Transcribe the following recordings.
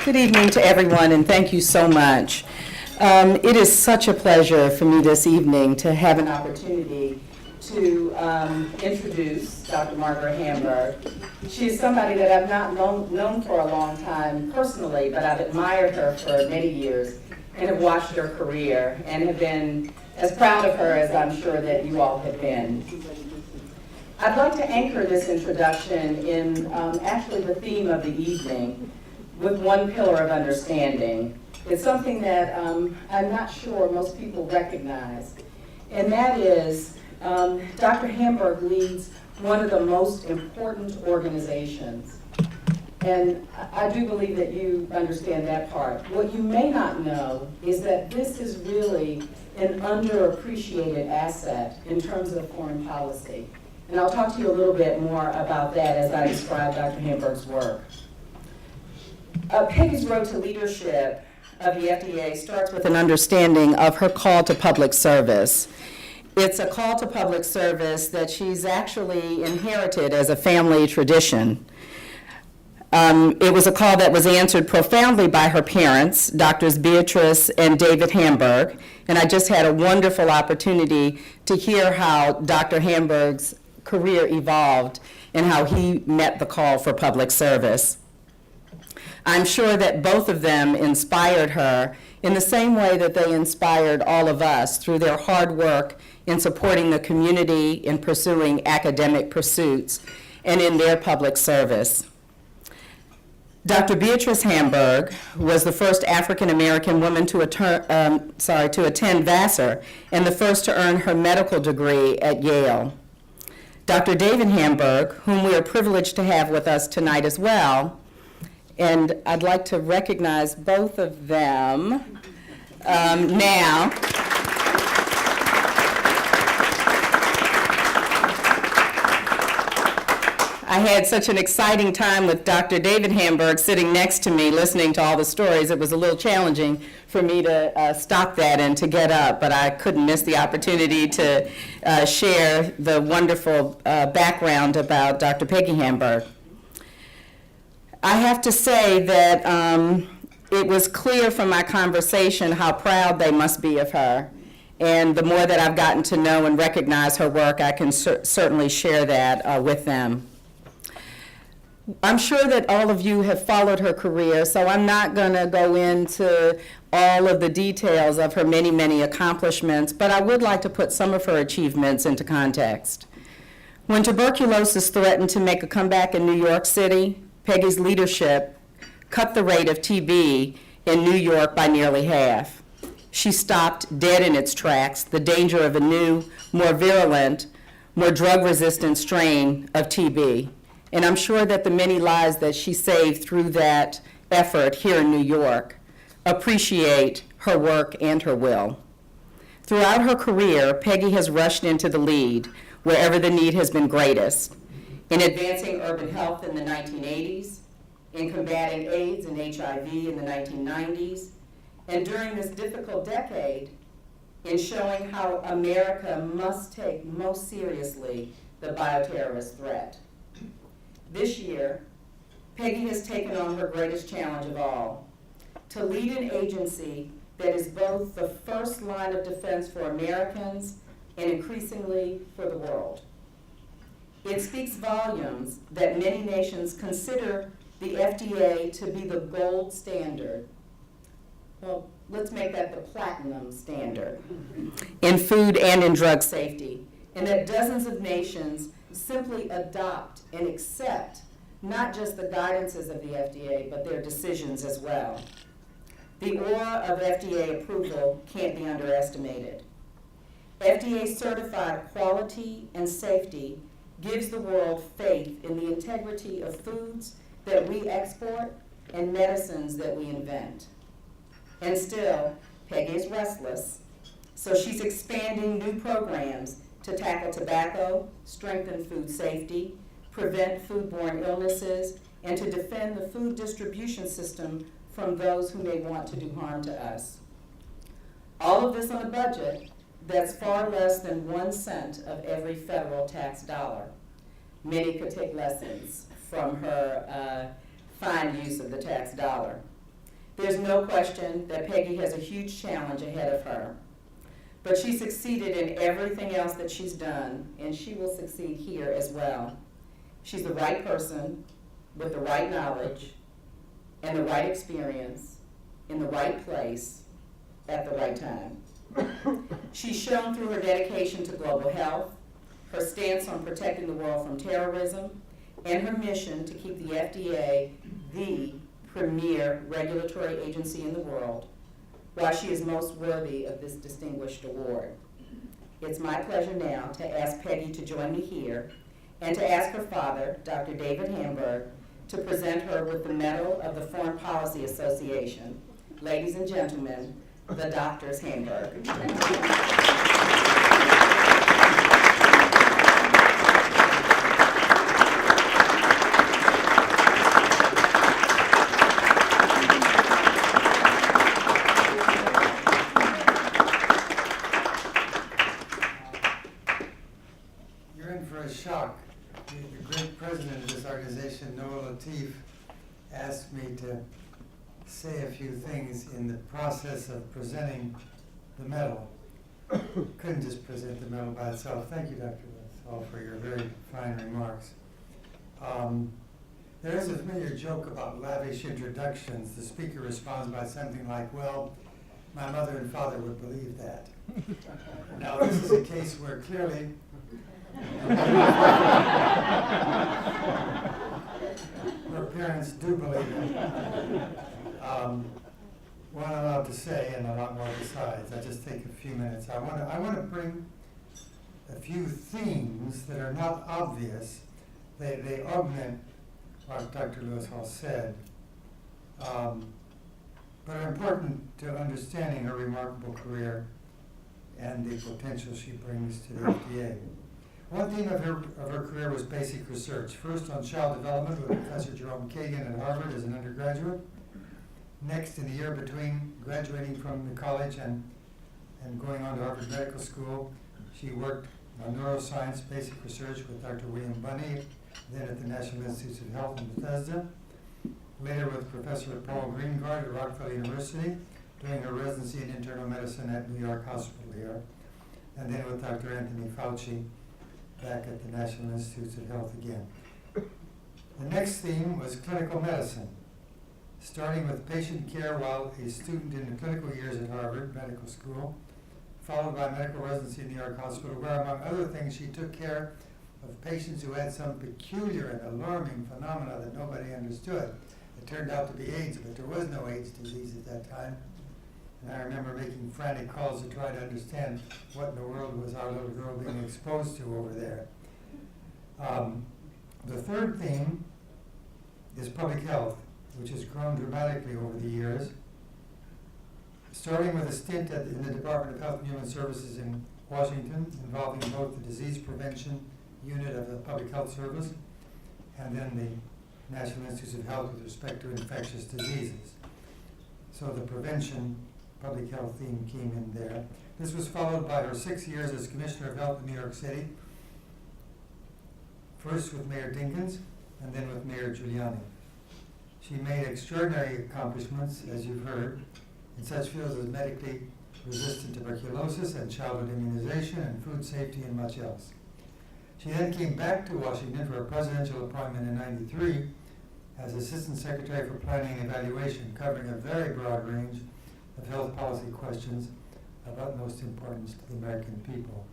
Good evening to everyone, and thank you so much. It is such a pleasure for me this evening to have an opportunity to introduce Dr. Margaret Hamburg. She's somebody that I've not known for a long time personally, but I've admired her for many years and have watched her career and have been as proud of her as I'm sure that you all have been. I'd like to anchor this introduction in actually the theme of the evening with one pillar of understanding. It's something that I'm not sure most people recognize, and that is Dr. Hamburg leads one of the most important organizations. And I do believe that you understand that part. What you may not know is that this is really an underappreciated asset in terms of foreign policy. And I'll talk to you a little bit more about that as I describe Dr. Hamburg's work. Peggy's road to leadership of the FDA starts with an understanding of her call to public service. It's a call to public service that she's actually inherited as a family tradition. It was a call that was answered profoundly by her parents, Drs. Beatrice and David Hamburg, and I just had a wonderful opportunity to hear how Dr. Hamburg's career evolved and how he met the call for public service. I'm sure that both of them inspired her in the same way that they inspired all of us through their hard work in supporting the community, in pursuing academic pursuits, and in their public service. Dr. Beatrice Hamburg was the first African-American woman to attend Vassar and the first to earn her medical degree at Yale. Dr. David Hamburg, whom we are privileged to have with us tonight as well, and I'd like to recognize both of them now. I had such an exciting time with Dr. David Hamburg sitting next to me listening to all the stories. It was a little challenging for me to stop that and to get up, but I couldn't miss the opportunity to share the wonderful background about Dr. Peggy Hamburg. I have to say that it was clear from my conversation how proud they must be of her. And the more that I've gotten to know and recognize her work, I can certainly share that with them. I'm sure that all of you have followed her career, so I'm not going to go into all of the details of her many, many accomplishments, but I would like to put some of her achievements into context. When tuberculosis threatened to make a comeback in New York City, Peggy's leadership cut the rate of TB in New York by nearly half. She stopped dead in its tracks the danger of a new, more virulent, more drug-resistant strain of TB. And I'm sure that the many lives that she saved through that effort here in New York appreciate her work and her will. Throughout her career, Peggy has rushed into the lead wherever the need has been greatest. In advancing urban health in the 1980s, in combating AIDS and HIV in the 1990s, and during this difficult decade, in showing how America must take most seriously the bioterrorist threat. This year, Peggy has taken on her greatest challenge of all, to lead an agency that is both the first line of defense for Americans and increasingly for the world. It speaks volumes that many nations consider the FDA to be the gold standard. Well, let's make that the platinum standard in food and in drug safety, and that dozens of nations simply adopt and accept not just the guidances of the FDA, but their decisions as well. The aura of FDA approval can't be underestimated. FDA certified quality and safety gives the world faith in the integrity of foods that we export and medicines that we invent. And still, Peggy is restless, so she's expanding new programs to tackle tobacco, strengthen food safety, prevent foodborne illnesses, and to defend the food distribution system from those who may want to do harm to us. All of this on a budget that's far less than 1 cent of every federal tax dollar. Many could take lessons from her fine use of the tax dollar. There's no question that Peggy has a huge challenge ahead of her, but she succeeded in everything else that she's done, and she will succeed here as well. She's the right person with the right knowledge and the right experience in the right place at the right time. She's shown through her dedication to global health, her stance on protecting the world from terrorism, and her mission to keep the FDA the premier regulatory agency in the world, why she is most worthy of this distinguished award. It's my pleasure now to ask Peggy to join me here and to ask her father, Dr. David Hamburg, to present her with the Medal of the Foreign Policy Association. Ladies and gentlemen, the Doctors Hamburg. You're in for a shock. The great president of this organization, Noah Latif, asked me to say a few things in the process of presenting the medal. Couldn't just present the medal by itself. Thank you, Dr. Westphal, for your very fine remarks. There is a familiar joke about lavish introductions. The speaker responds by something like, well, my mother and father would believe that. Now, this is a case where clearly where parents do believe it. What I'm allowed to say, and a lot more besides. I just take a few minutes. I want to bring a few themes that are not obvious. They augment what Dr. Lewis Hall said, but are important to understanding her remarkable career and the potential she brings to the FDA. One theme of her career was basic research, first on child development with Professor Jerome Kagan at Harvard as an undergraduate. Next, in the year between graduating from the college and going on to Harvard Medical School, she worked on neuroscience basic research with Dr. William Bunny, then at the National Institutes of Health in Bethesda. Later with Professor Paul Greengard at Rockefeller University, doing her residency in internal medicine at New York Hospital here. And then with Dr. Anthony Fauci, back at the National Institutes of Health again. The next theme was clinical medicine, starting with patient care while a student in the clinical years at Harvard Medical School, followed by medical residency in New York Hospital, where, among other things, she took care of patients who had some peculiar and alarming phenomena that nobody understood. It turned out to be AIDS, but there was no AIDS disease at that time. And I remember making frantic calls to try to understand what in the world was our little girl being exposed to over there. The third theme is public health, which has grown dramatically over the years, starting with a stint in the Department of Health and Human Services in Washington, involving both the disease prevention unit of the Public Health Service and then the National Institutes of Health with respect to infectious diseases. So the prevention public health theme came in there. This was followed by her 6 years as Commissioner of Health in New York City, first with Mayor Dinkins and then with Mayor Giuliani. She made extraordinary accomplishments, as you've heard, in such fields as medically resistant tuberculosis and childhood immunization and food safety and much else. She then came back to Washington for a presidential appointment in '93 as Assistant Secretary for Planning and Evaluation, covering a very broad range of health policy questions of utmost importance to the American people.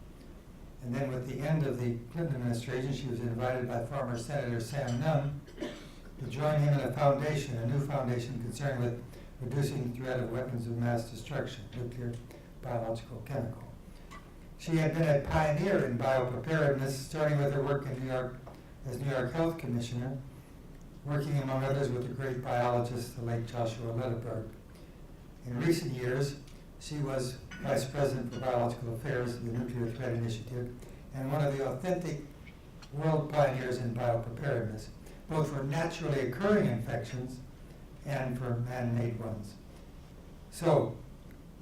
And then with the end of the Clinton administration, she was invited by former Senator Sam Nunn to join him in a foundation, a new foundation concerned with reducing the threat of weapons of mass destruction, nuclear, biological, chemical. She had been a pioneer in biopreparedness, starting with her work in New York as New York Health Commissioner, working among others with the great biologist, the late Joshua Lederberg. In recent years, she was Vice President for Biological Affairs of the Nuclear Threat Initiative and one of the authentic world pioneers in biopreparedness, both for naturally occurring infections and for man-made ones. So,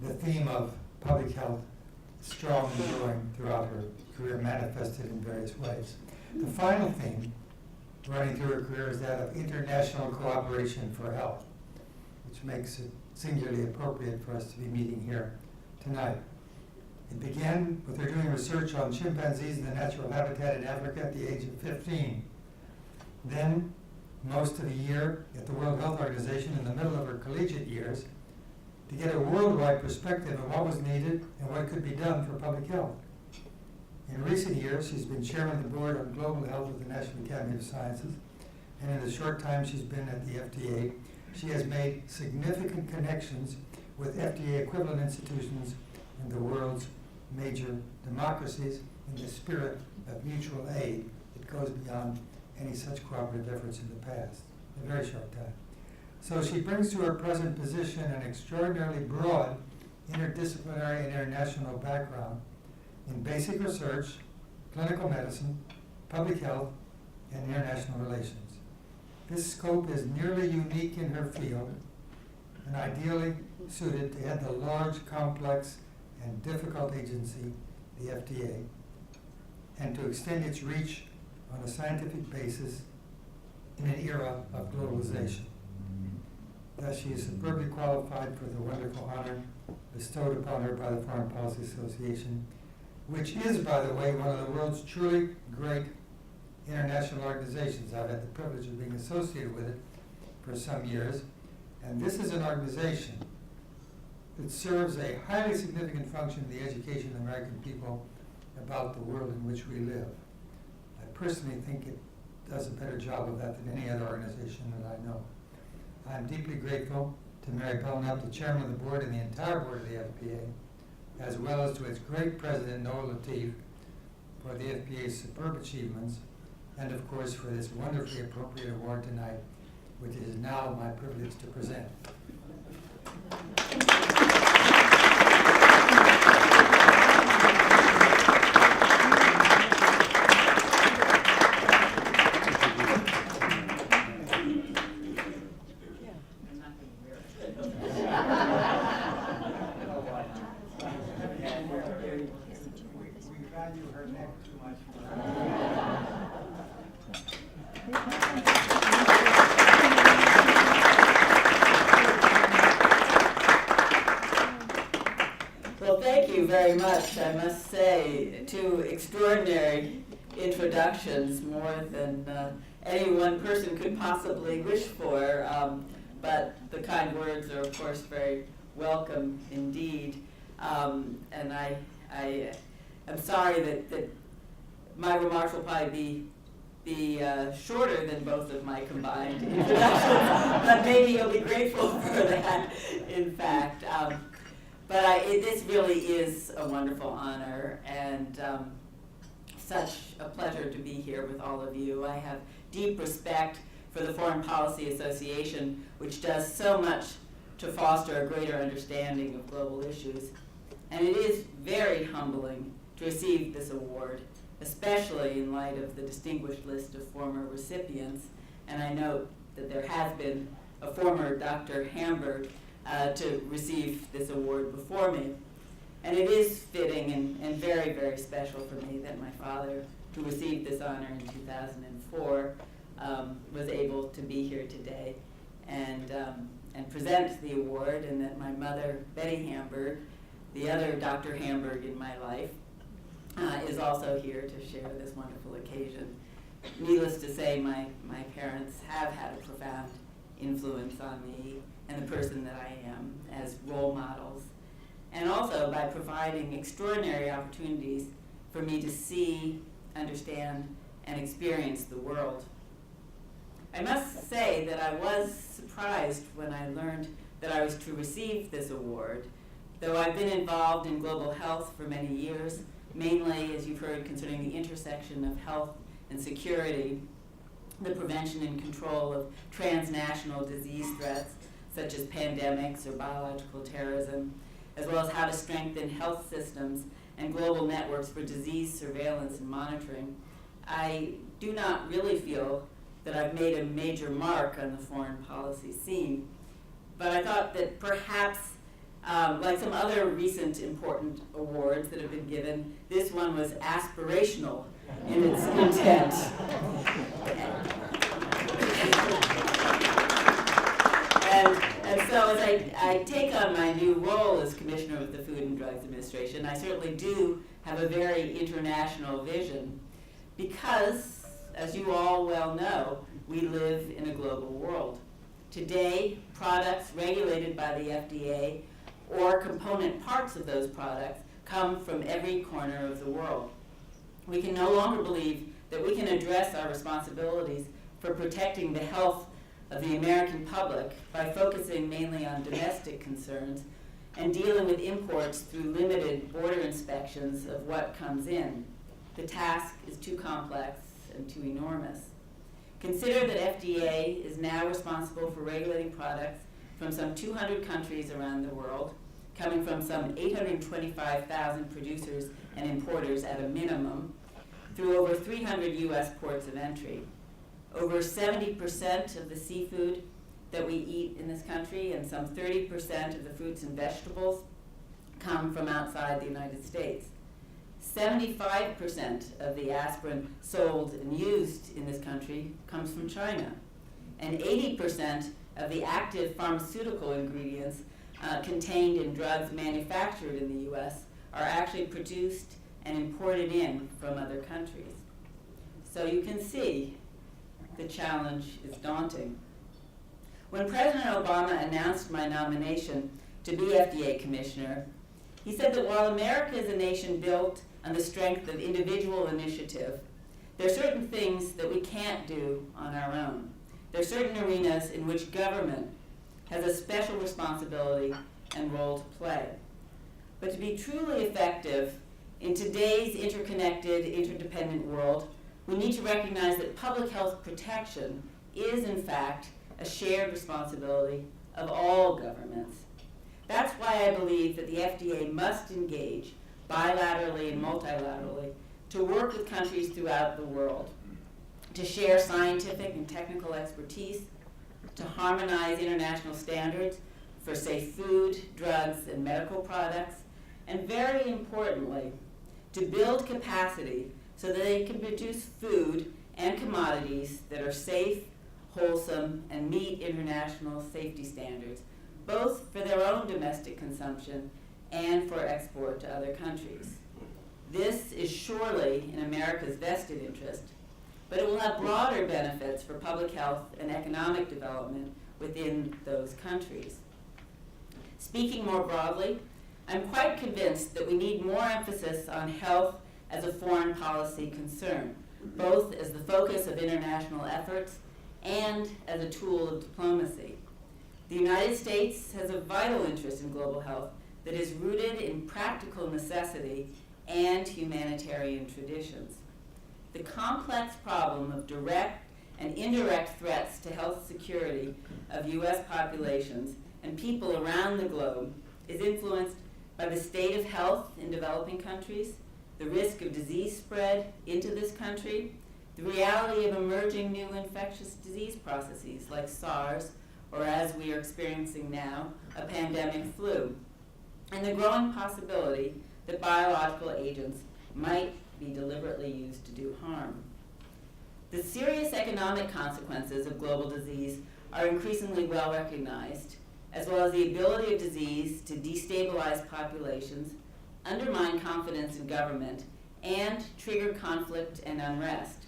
the theme of public health, strong and growing throughout her career, manifested in various ways. The final theme running through her career is that of international cooperation for health, which makes it singularly appropriate for us to be meeting here tonight. It began with her doing research on chimpanzees in the natural habitat in Africa at the age of 15. Then, most of a year at the World Health Organization in the middle of her collegiate years to get a worldwide perspective of what was needed and what could be done for public health. In recent years, she's been chairman of the board on global health at the National Academy of Sciences, and in the short time she's been at the FDA, she has made significant connections with FDA equivalent institutions in the world's major democracies in the spirit of mutual aid that goes beyond any such cooperative efforts in the past, a very short time. So she brings to her present position an extraordinarily broad interdisciplinary and international background in basic research, clinical medicine, public health, and international relations. This scope is nearly unique in her field and ideally suited to head the large, complex, and difficult agency, the FDA, and to extend its reach on a scientific basis in an era of globalization. Thus, she is superbly qualified for the wonderful honor bestowed upon her by the Foreign Policy Association, which is, by the way, one of the world's truly great international organizations. I've had the privilege of being associated with it for some years, and this is an organization that serves a highly significant function in the education of the American people about the world in which we live. I personally think it does a better job of that than any other organization that I know. I'm deeply grateful to Mary Belknap, the chairman of the board and the entire board of the FPA, as well as to its great president, Noel Latif, for the FPA's superb achievements, and of course for this wonderfully appropriate award tonight, which it is now my privilege to present. Well, thank you very much, I must say. Two extraordinary introductions, more than any one person could possibly wish for, but the kind words are, of course, very welcome indeed. And I am sorry that my remarks will probably be shorter than both of my combined introductions, but maybe you'll be grateful for that, in fact. But this really is a wonderful honor, and such a pleasure to be here with all of you. I have deep respect for the Foreign Policy Association, which does so much to foster a greater understanding of global issues. And it is very humbling to receive this award, especially in light of the distinguished list of former recipients. And I note that there has been a former Dr. Hamburg to receive this award before me. And it is fitting and very, very special for me that my father, who received this honor in 2004, was able to be here today and present the award, and that my mother, Betty Hamburg, the other Dr. Hamburg in my life, is also here to share this wonderful occasion. Needless to say, my parents have had a profound influence on me and the person that I am as role models, and also by providing extraordinary opportunities for me to see, understand, and experience the world. I must say that I was surprised when I learned that I was to receive this award, though I've been involved in global health for many years, mainly, as you've heard, concerning the intersection of health and security, the prevention and control of transnational disease threats, such as pandemics or biological terrorism, as well as how to strengthen health systems and global networks for disease surveillance and monitoring. I do not really feel that I've made a major mark on the foreign policy scene, but I thought that perhaps, like some other recent important awards that have been given, this one was aspirational in its intent. And So as I take on my new role as Commissioner of the Food and Drugs Administration, I certainly do have a very international vision because, as you all well know, we live in a global world. Today, products regulated by the FDA or component parts of those products come from every corner of the world. We can no longer believe that we can address our responsibilities for protecting the health of the American public by focusing mainly on domestic concerns and dealing with imports through limited border inspections of what comes in. The task is too complex and too enormous. Consider that FDA is now responsible for regulating products from some 200 countries around the world, coming from some 825,000 producers and importers at a minimum, through over 300 U.S. ports of entry. Over 70% of the seafood that we eat in this country and some 30% of the fruits and vegetables come from outside the United States. 75% of the aspirin sold and used in this country comes from China. And 80% of the active pharmaceutical ingredients contained in drugs manufactured in the U.S. are actually produced and imported in from other countries. So you can see the challenge is daunting. When President Obama announced my nomination to be FDA Commissioner, he said that while America is a nation built on the strength of individual initiative, there are certain things that we can't do on our own. There are certain arenas in which government has a special responsibility and role to play. But to be truly effective in today's interconnected, interdependent world, we need to recognize that public health protection is, in fact, a shared responsibility of all governments. That's why I believe that the FDA must engage bilaterally and multilaterally to work with countries throughout the world, to share scientific and technical expertise, to harmonize international standards for safe food, drugs, and medical products, and very importantly, to build capacity so that they can produce food and commodities that are safe, wholesome, and meet international safety standards, both for their own domestic consumption and for export to other countries. This is surely in America's vested interest, but it will have broader benefits for public health and economic development within those countries. Speaking more broadly, I'm quite convinced that we need more emphasis on health as a foreign policy concern, both as the focus of international efforts and as a tool of diplomacy. The United States has a vital interest in global health that is rooted in practical necessity and humanitarian traditions. The complex problem of direct and indirect threats to health security of U.S. populations and people around the globe is influenced by the state of health in developing countries, the risk of disease spread into this country, the reality of emerging new infectious disease processes like SARS, or as we are experiencing now, a pandemic flu, and the growing possibility that biological agents might be deliberately used to do harm. The serious economic consequences of global disease are increasingly well recognized, as well as the ability of disease to destabilize populations, undermine confidence in government, and trigger conflict and unrest.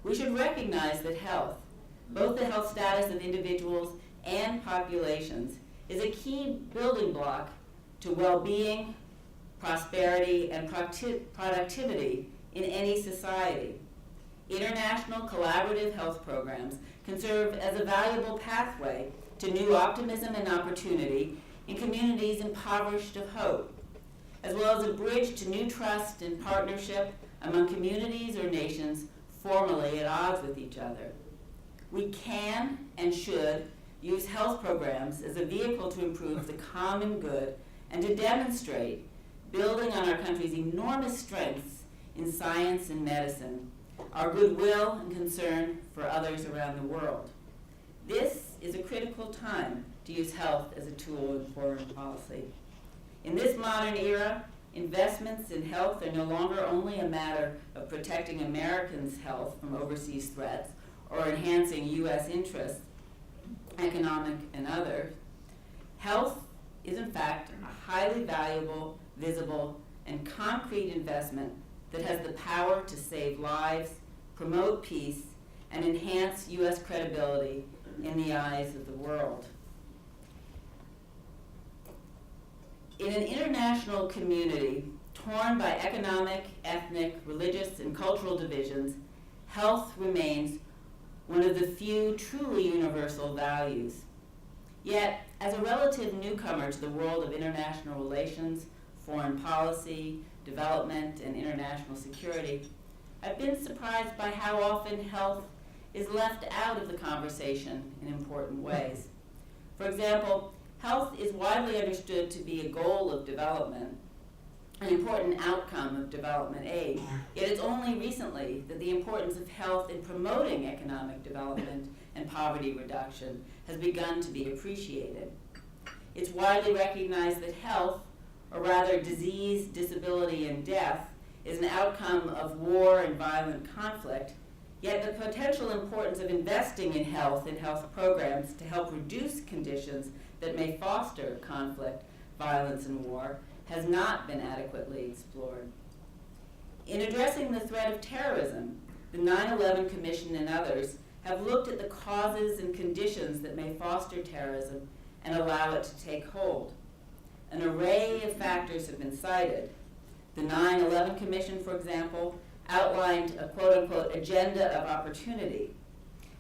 We should recognize that health, both the health status of individuals and populations, is a key building block to well-being, prosperity, and productivity in any society. International collaborative health programs can serve as a valuable pathway to new optimism and opportunity in communities impoverished of hope, as well as a bridge to new trust and partnership among communities or nations formerly at odds with each other. We can and should use health programs as a vehicle to improve the common good and to demonstrate, building on our country's enormous strengths in science and medicine, our goodwill and concern for others around the world. This is a critical time to use health as a tool in foreign policy. In this modern era, investments in health are no longer only a matter of protecting Americans' health from overseas threats or enhancing U.S. interests, economic and other. Health is in fact a highly valuable, visible, and concrete investment that has the power to save lives, promote peace, and enhance U.S. credibility in the eyes of the world. In an international community torn by economic, ethnic, religious, and cultural divisions, health remains one of the few truly universal values. Yet, as a relative newcomer to the world of international relations, foreign policy, development, and international security, I've been surprised by how often health is left out of the conversation in important ways. For example, health is widely understood to be a goal of development, an important outcome of development aid. Yet it's only recently that the importance of health in promoting economic development and poverty reduction has begun to be appreciated. It's widely recognized that health, or rather disease, disability, and death, is an outcome of war and violent conflict, yet the potential importance of investing in health and health programs to help reduce conditions that may foster conflict, violence, and war has not been adequately explored. In addressing the threat of terrorism, the 9/11 Commission and others have looked at the causes and conditions that may foster terrorism and allow it to take hold. An array of factors have been cited. The 9/11 Commission, for example, outlined a quote-unquote agenda of opportunity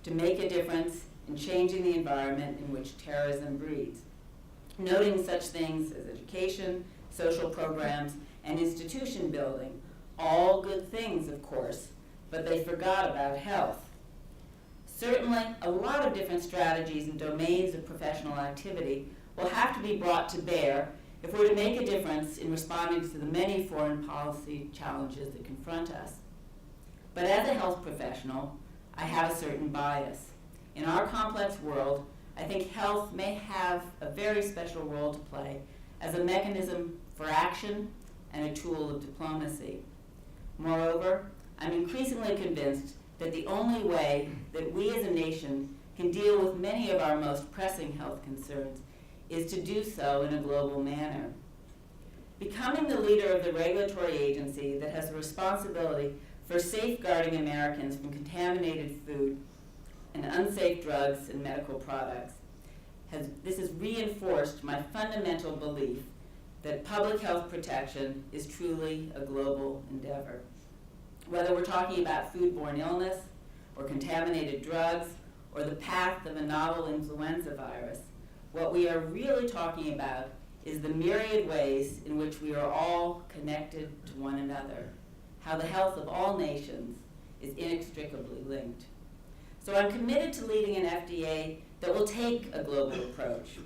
to make a difference in changing the environment in which terrorism breeds, noting such things as education, social programs, and institution building, all good things, of course, but they forgot about health. Certainly, a lot of different strategies and domains of professional activity will have to be brought to bear if we're to make a difference in responding to the many foreign policy challenges that confront us. But as a health professional, I have a certain bias. In our complex world, I think health may have a very special role to play as a mechanism for action and a tool of diplomacy. Moreover, I'm increasingly convinced that the only way that we as a nation can deal with many of our most pressing health concerns is to do so in a global manner. Becoming the leader of the regulatory agency that has the responsibility for safeguarding Americans from contaminated food and unsafe drugs and medical products, this has reinforced my fundamental belief that public health protection is truly a global endeavor. Whether we're talking about foodborne illness, or contaminated drugs, or the path of a novel influenza virus, what we are really talking about is the myriad ways in which we are all connected to one another, how the health of all nations is inextricably linked. So I'm committed to leading an FDA that will take a global approach,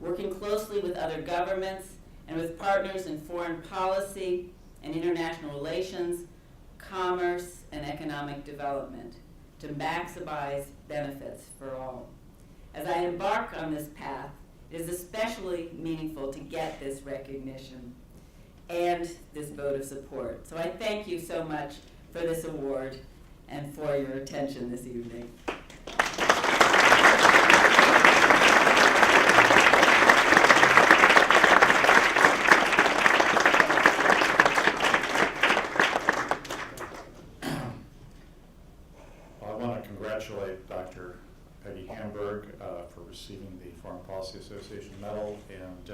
working closely with other governments and with partners in foreign policy and international relations, commerce, and economic development to maximize benefits for all. As I embark on this path, it is especially meaningful to get this recognition and this vote of support. So I thank you so much for this award and for your attention this evening. Congratulate Dr. Peggy Hamburg for receiving the Foreign Policy Association Medal, and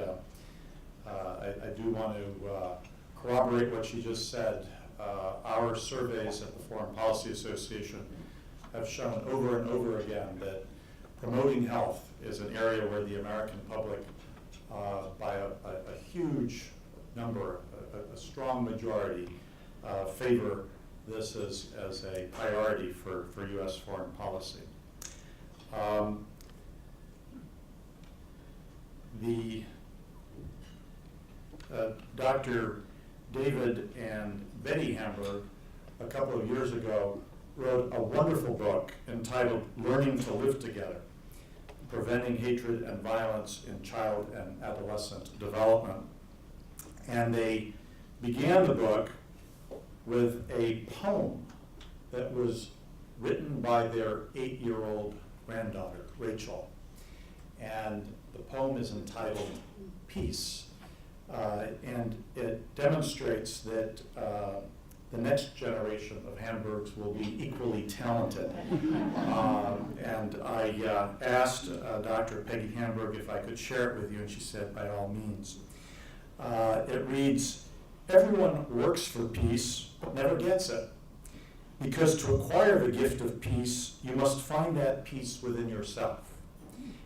I do want to corroborate what she just said. Our surveys at the Foreign Policy Association have shown over and over again that promoting health is an area where the American public, by a huge number, a strong majority, favor this as a priority for U.S. foreign policy. Dr. David and Betty Hamburg, a couple of years ago, wrote a wonderful book entitled Learning to Live Together, Preventing Hatred and Violence in Child and Adolescent Development. And they began the book with a poem that was written by their 8-year-old granddaughter, Rachel. And The poem is entitled Peace, and it demonstrates that the next generation of Hamburgs will be equally talented. And I asked Dr. Peggy Hamburg if I could share it with you, and she said, by all means. It reads, "Everyone works for peace, but never gets it. Because to acquire the gift of peace, you must find that peace within yourself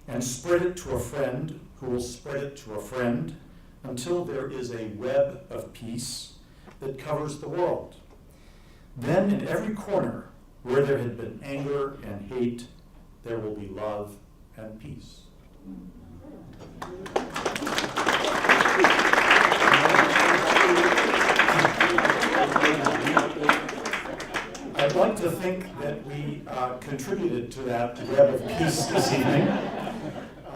and spread it to a friend who will spread it to a friend until there is a web of peace that covers the world. Then in every corner where there had been anger and hate, there will be love and peace." I'd like to think that we contributed to that web of peace this evening.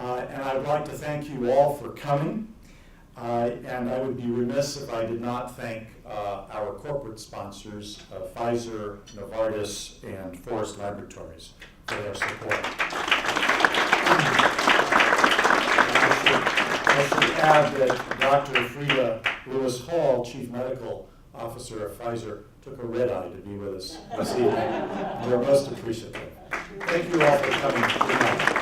And I would like to thank you all for coming. And I would be remiss if I did not thank our corporate sponsors, Pfizer, Novartis, and Forest Laboratories, for their support. I should add that Dr. Frida Lewis Hall, Chief Medical Officer of Pfizer, took a red eye to be with us this evening. We're most appreciative. Thank you all for coming. Good night.